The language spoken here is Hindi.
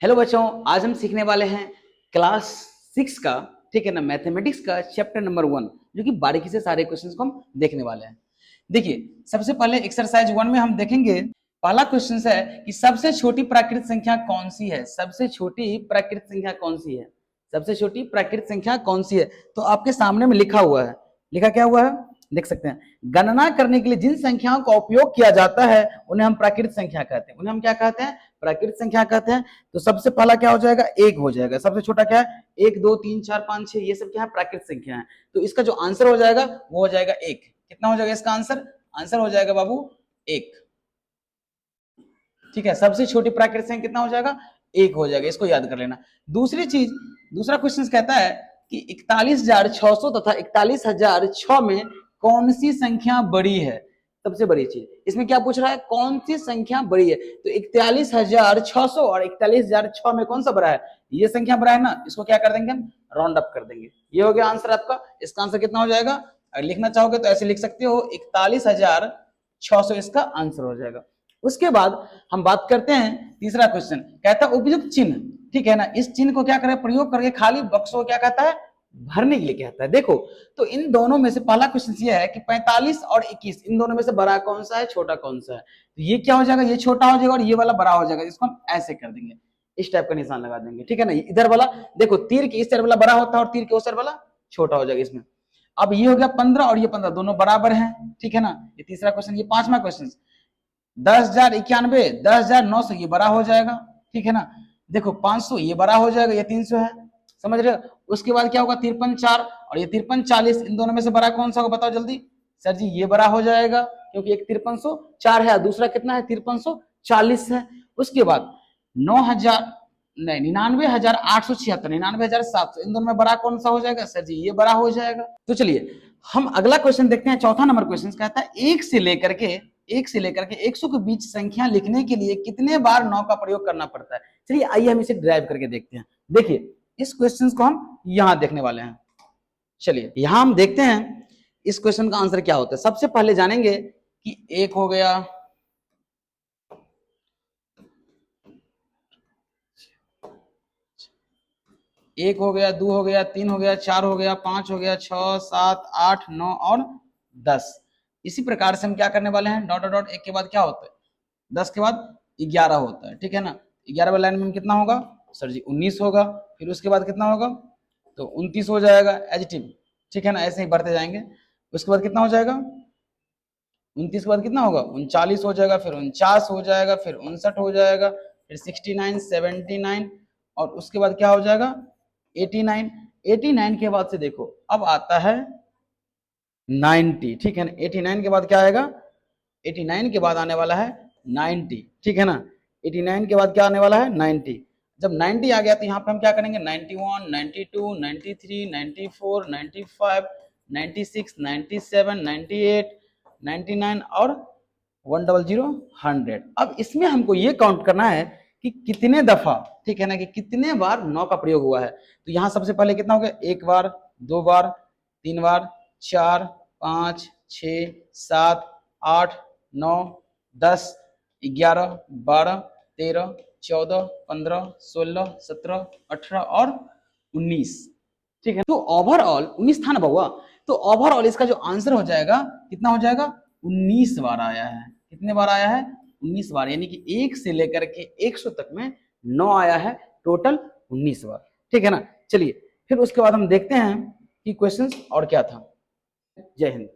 हेलो बच्चों, आज हम सीखने वाले हैं क्लास 6 का, ठीक है ना, मैथमेटिक्स का चैप्टर नंबर 1, जो कि बारीकी से सारे क्वेश्चंस को हम देखने वाले हैं। देखिए, सबसे पहले एक्सरसाइज 1 में हम देखेंगे। पहला क्वेश्चन है कि सबसे छोटी प्राकृतिक संख्या कौन सी है। सबसे छोटी प्राकृतिक संख्या कौन सी है? सबसे छोटी प्राकृतिक संख्या कौन सी है? तो आपके सामने में लिखा हुआ है। लिखा क्या हुआ है, देख सकते हैं। गणना करने के लिए जिन संख्याओं का उपयोग किया जाता है उन्हें हम प्राकृतिक संख्या कहते हैं। उन्हें हम क्या कहते हैं? प्राकृतिक संख्या कहते हैं। तो सबसे पहला क्या हो जाएगा? एक हो जाएगा। सबसे छोटा क्या है? 1 2 3 4 5 6, ये सब क्या है? प्राकृतिक संख्या है। तो इसका जो आंसर हो जाएगा वो हो जाएगा 1। कितना हो जाएगा इसका आंसर? आंसर हो जाएगा बाबू 1। ठीक है, सबसे छोटी प्राकृतिक संख्या कितना हो जाएगा? 1 हो जाएगा। इसको याद कर लेना। दूसरी चीज, दूसरा क्वेश्चन कहता है कि 41,600 तथा 41,006 में कौन सी संख्या बड़ी है? सबसे बड़ी चीज इसमें क्या पूछ रहा है? कौन सी संख्या बड़ी है? तो 41,600 और 41,006 में कौन सा बड़ा है? ये संख्या बड़ा है ना, इसको क्या कर देंगे हम? राउंड अप कर देंगे। ये हो गया आंसर आपका। इसका आंसर कितना हो जाएगा? अगर लिखना चाहोगे तो ऐसे लिख सकते हो, 41,600 इसका आंसर हो जाएगा। उसके बाद हम बात करते हैं तीसरा क्वेश्चन। कहता है उपयुक्त चिन्ह, ठीक है ना, इस चिन्ह को क्या करें? प्रयोग करके खाली बक्सों को क्या कहता है? भरने के लिए कहता है। देखो, तो इन दोनों में से पहला क्वेश्चन ये है कि 45 और 21, इन दोनों में से बड़ा कौन सा है, छोटा कौन सा है? तो ये क्या हो जाएगा? ये छोटा हो जाएगा और ये वाला बड़ा हो जाएगा। इसको हम ऐसे कर देंगे, इस टाइप का निशान लगा देंगे, ठीक है ना। इधर वाला देखो, तीर के इस साइड वाला बड़ा होता है और तीर के उस साइड वाला छोटा हो जाएगा इसमें। अब ये हो गया 15 और ये 15 दोनों बराबर हैं, ठीक है ना। ये तीसरा क्वेश्चन। ये पांचवा क्वेश्चन, 10,091, 10,900 ये बड़ा हो जाएगा, ठीक है ना। देखो 500 ये बड़ा हो जाएगा, ये 300 है, समझ रहे हो। उसके बाद क्या होगा? 53 4 और ये 53 40, इन दोनों में से बड़ा कौन सा होगा? बताओ जल्दी। सर जी ये बड़ा हो जाएगा, क्योंकि एक 5304 है, दूसरा कितना है? 5340 है। उसके बाद 9,000 नहीं 99,876, 99,700, इन दोनों में बड़ा कौन सा हो जाएगा? सर जी ये बड़ा हो जाएगा। तो चलिए हम अगला क्वेश्चन देखते हैं। चौथा नंबर क्वेश्चन कहता है 1 से लेकर के 100 के बीच संख्या लिखने के लिए कितने बार 9 का प्रयोग करना पड़ता है? चलिए आइए हम इसे ड्राइव करके देखते हैं। देखिए, इस क्वेश्चन को हम यहां देखने वाले हैं। चलिए यहां हम देखते हैं इस क्वेश्चन का आंसर क्या होता है। सबसे पहले जानेंगे कि 1 हो गया, 1 हो गया, 2 हो गया, 3 हो गया, 4 हो गया, 5 हो गया, 6 7 8 9 और 10। इसी प्रकार से हम क्या करने वाले हैं? डॉट डॉट 1 के बाद क्या होता है? 10 के बाद 11 होता है, ठीक है ना। 11 वाले लाइन में कितना होगा? सर जी 19 होगा। फिर उसके बाद कितना होगा? तो 29 हो जाएगा एडिटिव, ठीक है ना। ऐसे ही बढ़ते जाएंगे। उसके बाद कितना हो जाएगा? 29 के बाद कितना होगा? 39 हो जाएगा, फिर 49 हो जाएगा, फिर 59 हो जाएगा, फिर 69 79 और उसके बाद क्या हो जाएगा? 89। 89 के बाद से देखो अब आता है 90, ठीक है ना। 89 के बाद क्या आएगा? 89 के बाद आने वाला है 90, ठीक है ना। 89 के बाद क्या आने वाला है? 90। जब 90 आ गया तो यहाँ पे हम क्या करेंगे? 91 92 93 94 95 96 97 98 99 और 100 100। अब इसमें हमको ये काउंट करना है कि कितने दफा, ठीक है ना, कि कितने बार 9 का प्रयोग हुआ है। तो यहाँ सबसे पहले कितना हो गया? 1 बार, 2 बार, 3 बार, 4 5 6 7 8 9 10 11 12 13 14 15 16 17 18 और 19, ठीक है। तो ओवरऑल 19 था ना बउआ। तो ओवरऑल इसका जो आंसर हो जाएगा कितना हो जाएगा? 19 बार आया है। कितने बार आया है? 19 बार, यानी कि 1 से लेकर के 100 तक में 9 आया है, टोटल 19 बार, ठीक है ना। चलिए फिर उसके बाद हम देखते हैं कि क्वेश्चंस और क्या था। जय हिंद।